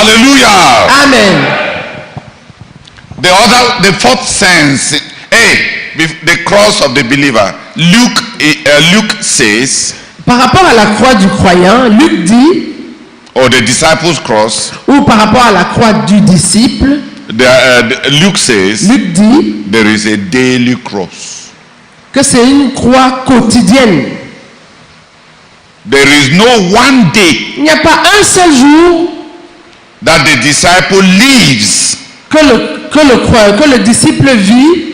Hallelujah. Amen. The fourth sense, the cross of the believer. Luke says, Par rapport à la croix du croyant, Luc dit, or the disciples' cross, ou par rapport à la croix du disciple, Luke says, Luc dit there is a daily cross. que c'est une croix quotidienne. There is no one day Il n'y a pas un seul jour that the disciple lives que le disciple vit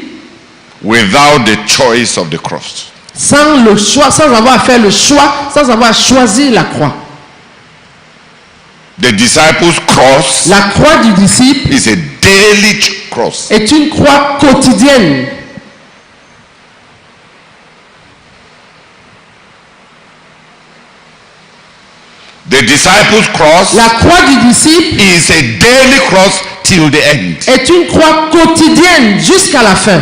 without the choice of the cross. sans le choix, sans avoir fait le choix, sans avoir choisi la croix. The disciples' cross La croix du disciple is a daily cross. est une croix quotidienne. The disciples' cross La croix du disciple is a daily cross till the end. est une croix quotidienne jusqu'à la fin.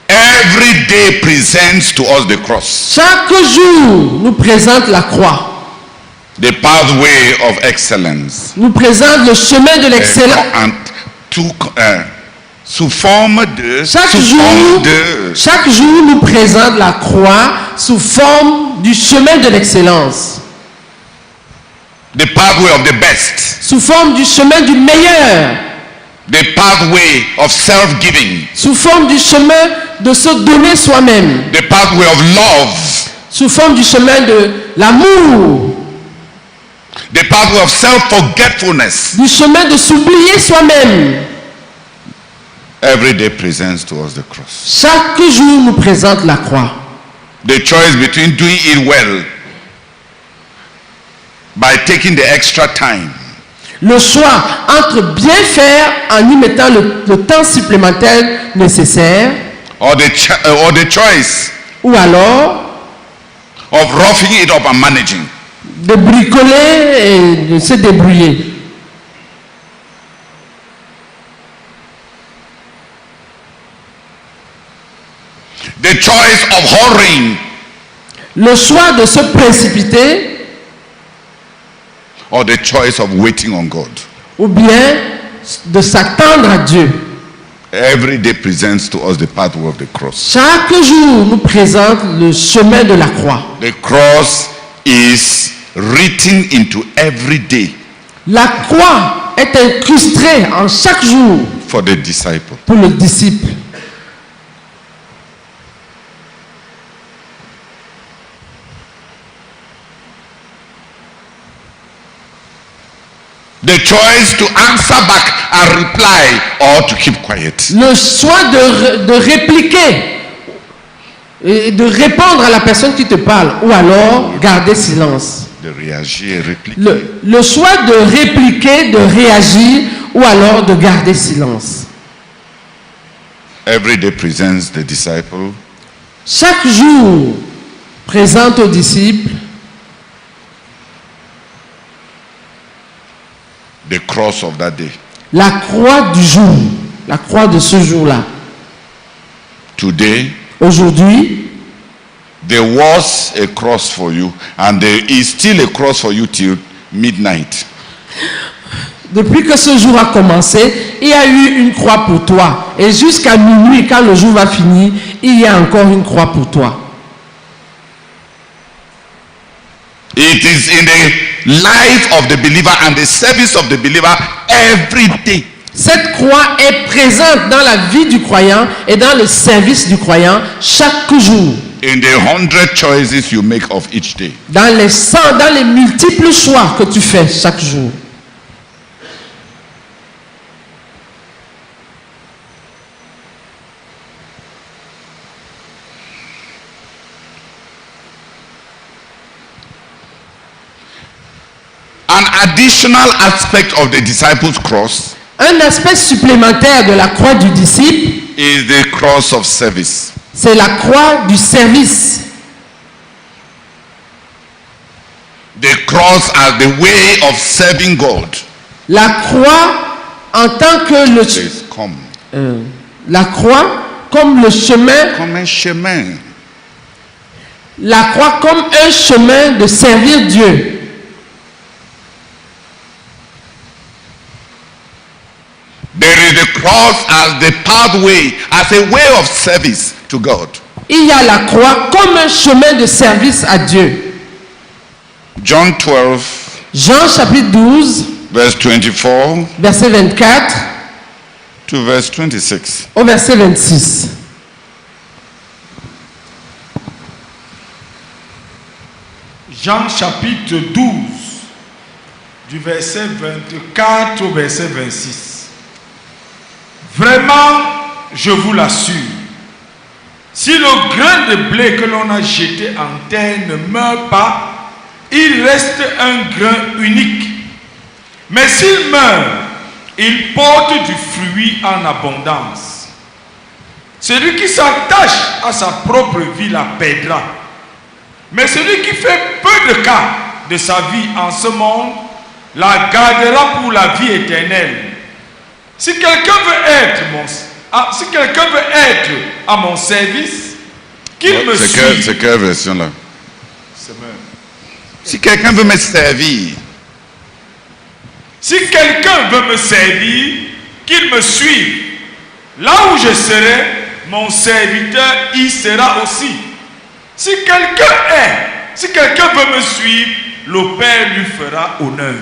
Every day presents to us the cross, Chaque jour nous présente la croix, the pathway of excellence. nous présente le chemin de l'excellence. And sous forme de, Chaque jour nous présente la croix sous forme du chemin de l'excellence, the pathway of the best, sous forme du chemin du meilleur, the pathway of self-giving, sous forme du chemin de se donner soi-même, the pathway of love, sous forme du chemin de l'amour, the pathway of self-forgetfulness. du chemin de s'oublier soi-même. Every day presents to us the cross. Chaque jour nous présente la croix. The choice between doing it well by taking the extra time, Le choix entre bien faire en y mettant le temps supplémentaire nécessaire, or the choice ou alors of roughing it up and managing. de bricoler et de se débrouiller. The choice of hurrying Le choix de se précipiter or the choice of waiting on God. ou bien de s'attendre à Dieu. Every day presents to us the pathway of the cross. Chaque jour nous présente le chemin de la croix. The cross is written into every day La croix est incrustée en chaque jour for the disciple. pour le disciple. The choice to answer back and reply or to keep quiet. Le choix de répliquer et de répondre à la personne qui te parle ou alors garder silence. De réagir et répliquer. Le choix de répliquer, de réagir ou alors de garder silence. Every day presents the disciple Chaque jour présente aux disciples the cross of that day. la croix du jour, la croix de ce jour-là. Today, Aujourd'hui, there was a cross for you and there is still a cross for you till midnight. depuis que ce jour a commencé, il y a eu une croix pour toi. Et jusqu'à minuit, quand le jour va finir, il y a encore une croix pour toi. It is in the life of the believer and the service of the believer every day. Cette croix est présente dans la vie du croyant et dans le service du croyant chaque jour. In the 100 choices you make of each day. Dans les multiples choix que tu fais chaque jour. An additional aspect of the disciples' cross Un aspect supplémentaire de la croix du disciple, is the cross of service. c'est la croix du service. The cross as the way of serving God. La croix en tant que Says, come. La croix comme le chemin, comme un chemin. la croix comme un chemin de servir Dieu. There is the cross as the pathway, as a way of service to God. Il y a la croix comme un chemin de service à Dieu. John 12, Jean chapitre 12, verse 24 verset 24 to verse 26. au verset 26. Jean chapitre 12, du verset 24 au verset 26. Vraiment, je vous l'assure, si le grain de blé que l'on a jeté en terre ne meurt pas, il reste un grain unique. Mais s'il meurt, il porte du fruit en abondance. Celui qui s'attache à sa propre vie la perdra. Mais celui qui fait peu de cas de sa vie en ce monde, la gardera pour la vie éternelle. Si quelqu'un veut être à mon service, qu'il me suive. C'est quelle version là? Si quelqu'un veut me servir, Si quelqu'un veut me servir, qu'il me suive. Là où je serai, mon serviteur y sera aussi. Si quelqu'un veut me suivre, le Père lui fera honneur.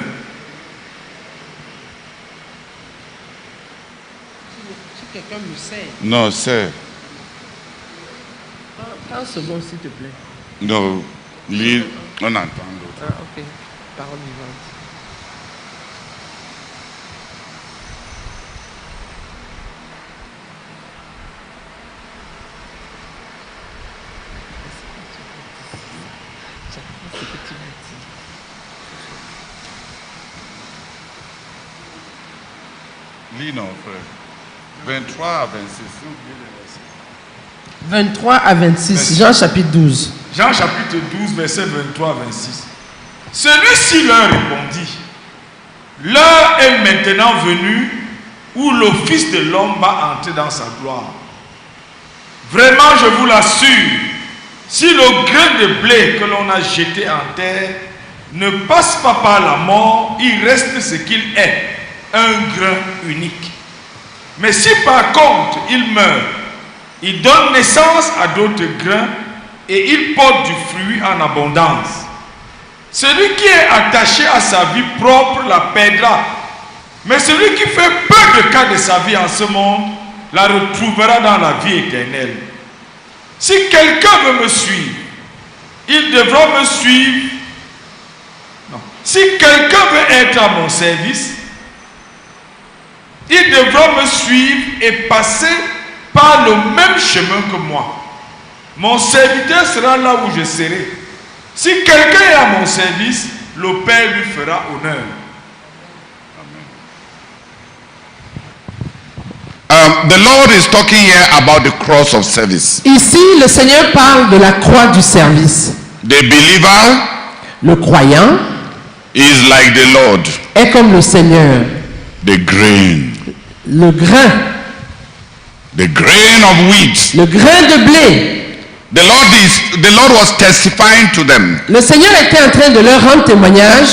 Si quelqu'un me sert, non, c'est. un second s'il te plaît. Non, lui, on entend l'autre. Ah, ok. Parole vivante. Lui, non, frère. 23 à 26. 23 à 26, Jean chapitre 12. Jean chapitre 12, verset 23 à 26. Celui-ci leur répondit, l'heure est maintenant venue où le Fils de l'homme va entrer dans sa gloire. Vraiment, je vous l'assure, si le grain de blé que l'on a jeté en terre ne passe pas par la mort, il reste ce qu'il est, un grain unique. Mais si par contre il meurt, il donne naissance à d'autres grains et il porte du fruit en abondance. Celui qui est attaché à sa vie propre la perdra. Mais celui qui fait peu de cas de sa vie en ce monde la retrouvera dans la vie éternelle. Si quelqu'un veut me suivre, il devra me suivre. Non. Si quelqu'un veut être à mon service, il devra me suivre et passer par le même chemin que moi. Mon serviteur sera là où je serai. Si quelqu'un est à mon service, le Père lui fera honneur. The Lord is talking here about the cross of service. Ici, le Seigneur parle de la croix du service. The believer Le croyant is like the Lord, est comme le Seigneur. the grain Le grain of wheat. de blé. The Lord was testifying to them. Le Seigneur était en train de leur rendre témoignage.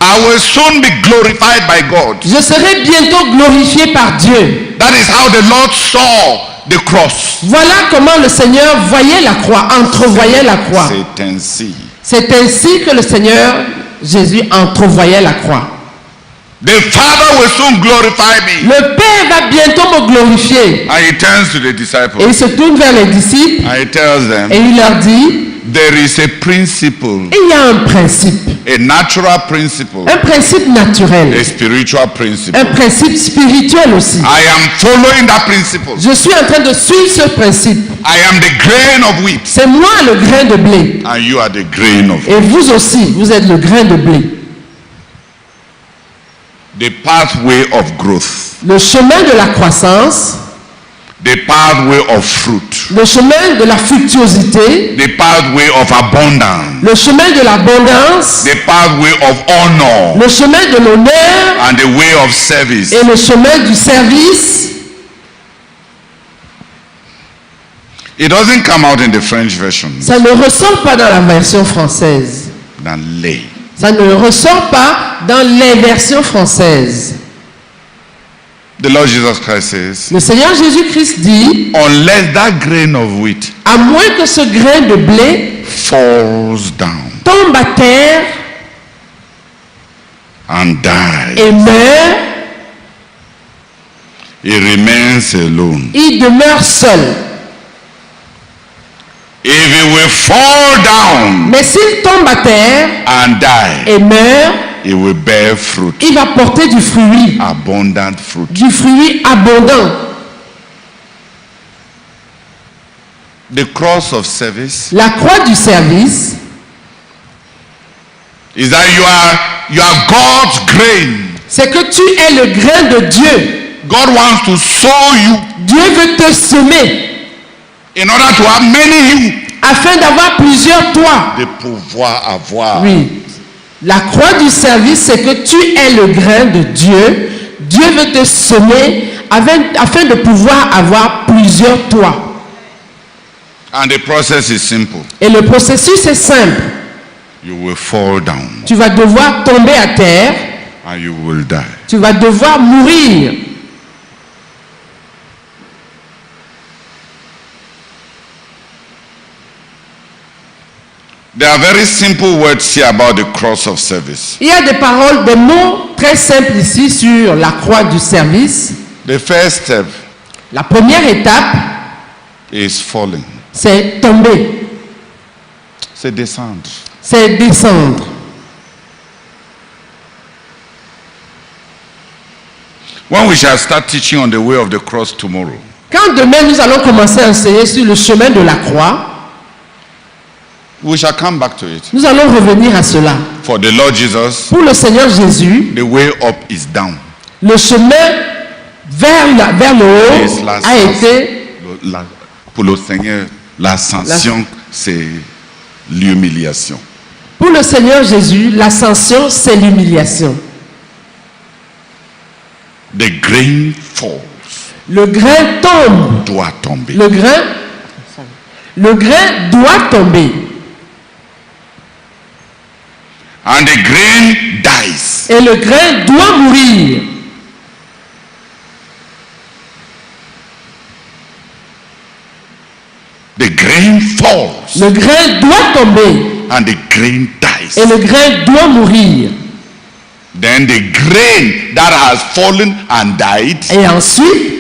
I will soon be glorified by God. Je serai bientôt glorifié par Dieu. That is how the Lord saw the cross. Voilà comment le Seigneur voyait la croix, entrevoyait la croix. C'est ainsi. C'est ainsi que le Seigneur Jésus entrevoyait la croix. The Father will soon glorify me. Le Père va bientôt me glorifier. And he turns to the Et disciples. il se tourne vers les disciples And he tells them, et il leur dit, there is a principle, il y a un principe a principle, naturel, a spiritual principle. un principe spirituel aussi. I am following that principle. Je suis en train de suivre ce principe. I am the grain of wheat. C'est moi le grain de blé. And you are the grain of Et vous aussi, vous êtes le grain de blé. the pathway of growth, Le chemin de la croissance, the pathway of fruit, le chemin de la fructuosité, the pathway of abundance, le chemin de l'abondance, the pathway of honor, le chemin de l'honneur and the way of service et le chemin du service It doesn't come out in the French version. Ça ne ressort pas dans la version française. Dans les. Ça ne ressort pas dans les versions françaises. The Lord Jesus Christ says, Le Seigneur Jésus-Christ dit, unless that grain of wheat à moins que ce grain de blé falls down tombe à terre and dies, et meurt, it remains alone. il demeure seul. If it will fall down Mais s'il tombe à terre and die, et meurt, it will bear fruit, il va porter du fruit abondant. The cross of service La croix du service, is that you are God's grain. c'est que tu es le grain de Dieu. God wants to sow you Dieu veut te semer in order to have many you. afin d'avoir plusieurs toi. De pouvoir avoir. Oui. La croix du service, c'est que tu es le grain de Dieu. Dieu veut te semer afin de pouvoir avoir plusieurs toi. And the process is simple. Et le processus est simple. You will fall down Tu vas devoir tomber à terre. and you will die. Tu vas devoir mourir. There are very simple words here about the cross of service. Il y a des paroles, des mots très simples ici sur la croix du service. The first step La première étape, is falling. c'est tomber, C'est descendre. c'est descendre. When we shall start teaching on the way of the cross tomorrow, Quand demain nous allons commencer à enseigner sur le chemin de la croix, we shall come back to it. nous allons revenir à cela. For the Lord Jesus, Pour le Seigneur Jésus, the way up is down. le chemin vers le haut It's a été, pour le Seigneur, l'ascension, c'est l'humiliation. pour le Seigneur Jésus, l'ascension, c'est l'humiliation. The grain falls, Le grain tombe. doit tomber. Le grain doit tomber. And the grain dies. Et le grain doit mourir. The grain falls Le grain doit tomber. and the grain dies. Et le grain doit mourir. Then the grain that has fallen and died Et ensuite,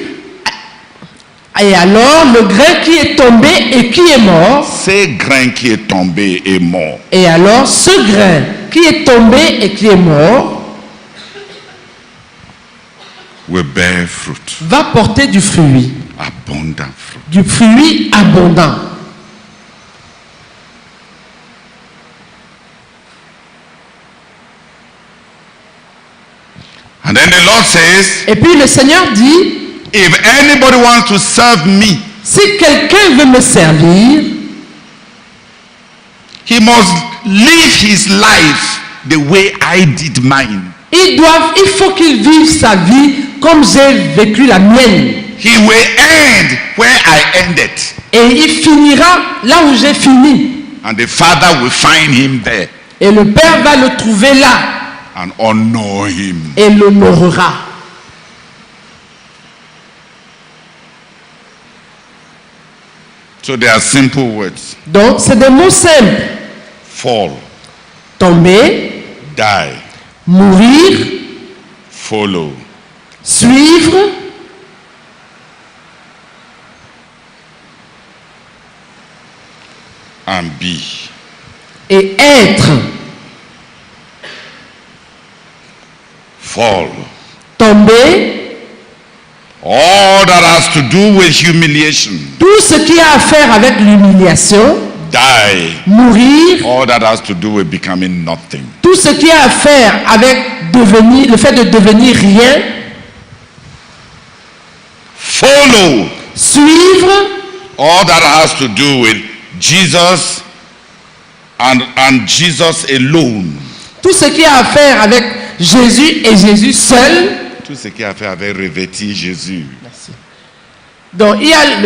et alors le grain qui est tombé et qui est mort, ce grain qui est tombé est mort. et alors ce grain qui est tombé et qui est mort Will bear fruit, va porter du fruit abondant. And then the Lord says, Et puis le Seigneur dit, if anybody wants to serve me, si quelqu'un veut me servir, he must live his life the way I did mine. il faut qu'il vive sa vie comme j'ai vécu la mienne. He will end where I ended. Et il finira là où j'ai fini. And the Father will find him there Et le Père va le trouver là and honor him. et l'honorera. So they are simple words. Donc, c'est des mots simples. Fall, Tomber, die, mourir, follow, suivre, and be. et être. Fall. Tomber, All that has to do with humiliation. tout ce qui a à faire avec l'humiliation. Die. Mourir, All that has to do with becoming nothing. tout ce qui a à faire avec le fait de devenir rien. Follow. Suivre, All that has to do with Jesus and Jesus alone. tout ce qui a à faire avec Jésus et Jésus seul. Tout ce qui a fait avec revêtir Jésus. Donc il y a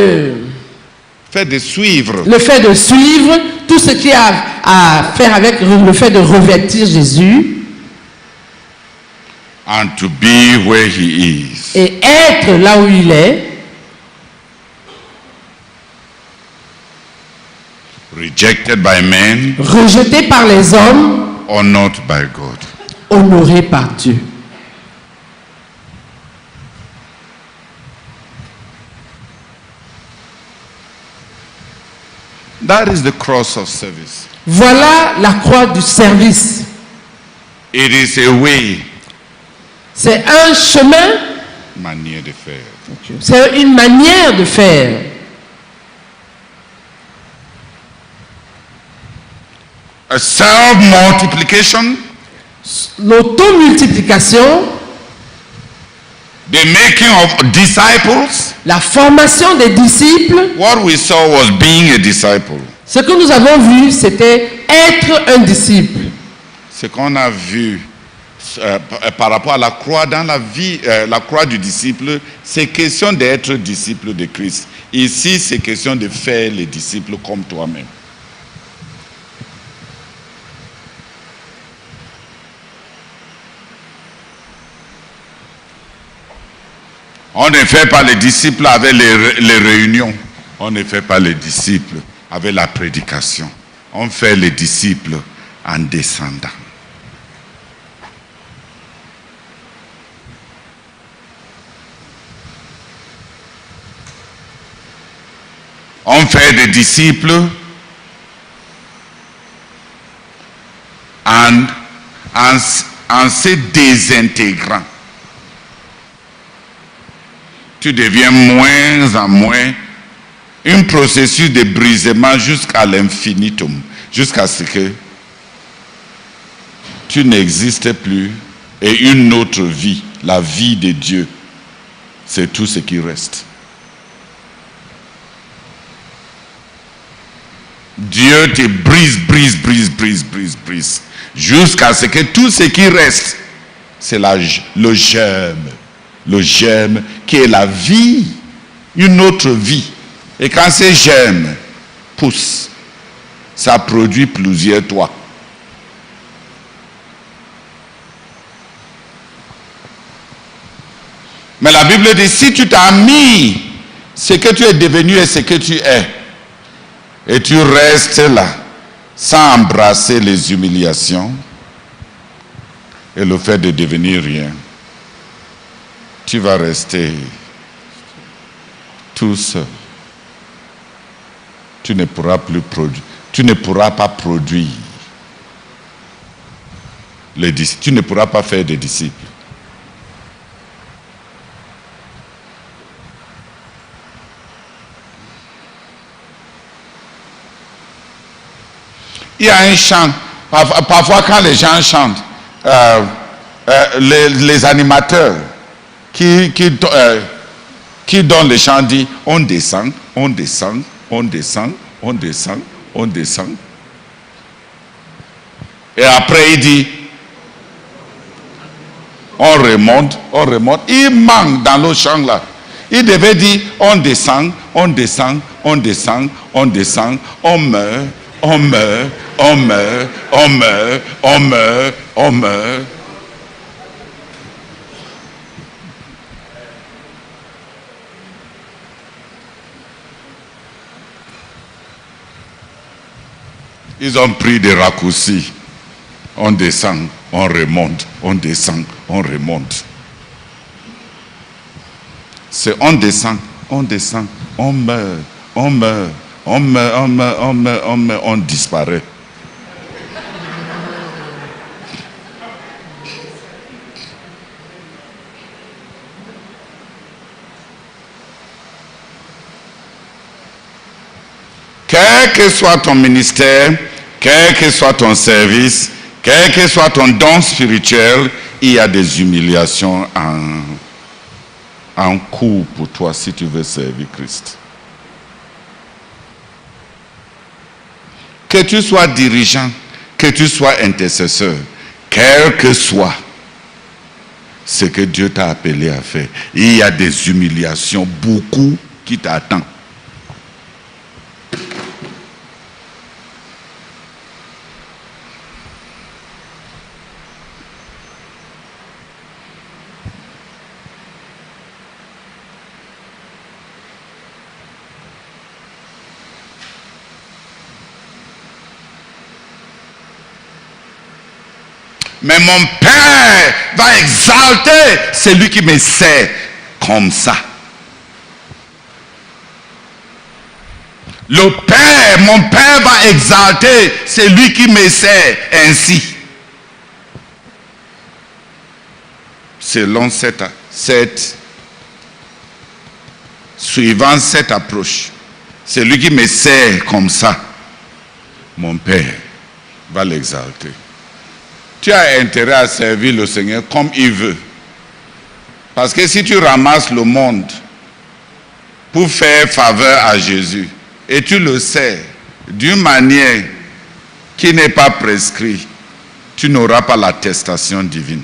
fait de suivre. Le fait de suivre tout ce qui a à faire avec le fait de revêtir Jésus. And to be where he is. Et être là où il est. Rejected by men. Rejeté par les hommes. Honored by God. Honoré par Dieu. That is the cross of service. Voilà la croix du service. It is a way. C'est un chemin. Manière de faire. C'est une manière de faire. A self-multiplication. L'automultiplication. The making of disciples. La formation des disciples. What we saw was being a disciple. Ce que nous avons vu, c'était être un disciple. Ce qu'on a vu par rapport à la croix, dans la vie, la croix du disciple, c'est question d'être disciple de Christ. Ici, c'est question de faire les disciples comme toi-même. On ne fait pas les disciples avec les réunions. On ne fait pas les disciples avec la prédication. On fait les disciples en descendant. On fait des disciples en se désintégrant. Tu deviens moins en moins un processus de brisement jusqu'à l'infinitum, jusqu'à ce que tu n'existes plus et une autre vie, la vie de Dieu, c'est tout ce qui reste. Dieu te brise, jusqu'à ce que tout ce qui reste, c'est le germe qui est la vie, une autre vie. Et quand ce germe pousse, ça produit plusieurs toits. Mais la Bible dit, si tu t'as mis ce que tu es devenu et ce que tu es, et tu restes là, sans embrasser les humiliations et le fait de devenir rien, tu vas rester tout seul. Tu ne pourras plus produire. Tu ne pourras pas produire les disciples. Tu ne pourras pas faire des disciples. Il y a un chant. Parfois quand les gens chantent, les animateurs qui donnent le chant disent on descend, on descend, on descend, on descend, on descend. Et après il dit on remonte, on remonte. Il manque dans le chant là. Il devait dire on descend, on descend, on descend, on descend, on meurt, on meurt, on meurt, on meurt, on meurt, on meurt. Ils ont pris des raccourcis. On descend, on remonte, on descend, on remonte. C'est on descend, on meurt, on meurt, on meurt, on meurt, on meurt, on meurt, on disparaît. Quel que soit ton ministère, quel que soit ton service, quel que soit ton don spirituel, il y a des humiliations en cours pour toi si tu veux servir Christ. Que tu sois dirigeant, que tu sois intercesseur, quel que soit ce que Dieu t'a appelé à faire, il y a des humiliations, beaucoup qui t'attendent. Mais mon Père va exalter celui qui me sert comme ça. Mon Père va exalter celui qui me sert ainsi. Selon suivant cette approche, celui qui me sert comme ça, mon Père va l'exalter. Tu as intérêt à servir le Seigneur comme il veut. Parce que si tu ramasses le monde pour faire faveur à Jésus, et tu le sais, d'une manière qui n'est pas prescrite, tu n'auras pas l'attestation divine.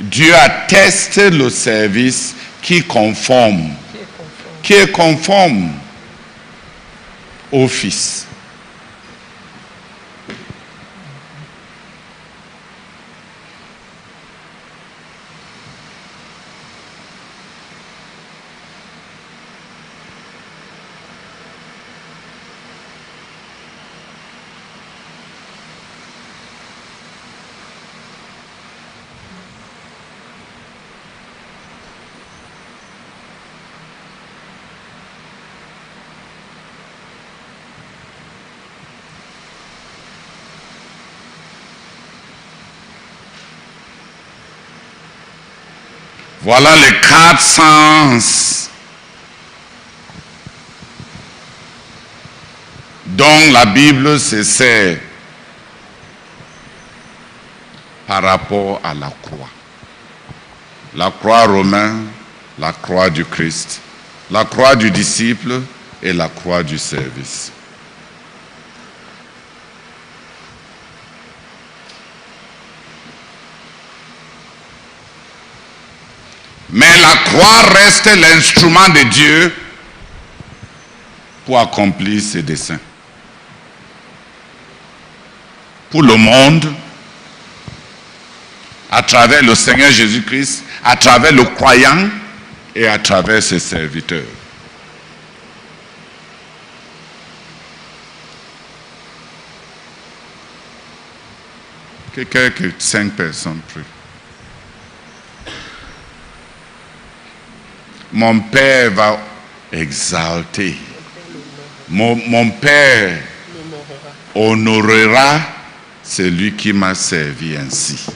Dieu atteste le service qui est conforme au Fils. Voilà les 4 sens dont la Bible se sert par rapport à la croix. La croix romaine, la croix du Christ, la croix du disciple et la croix du service. Mais la croix reste l'instrument de Dieu pour accomplir ses desseins. Pour le monde, à travers le Seigneur Jésus-Christ, à travers le croyant et à travers ses serviteurs. Que 5 personnes prient. Mon Père va exalter. Mon Père honorera celui qui m'a servi ainsi.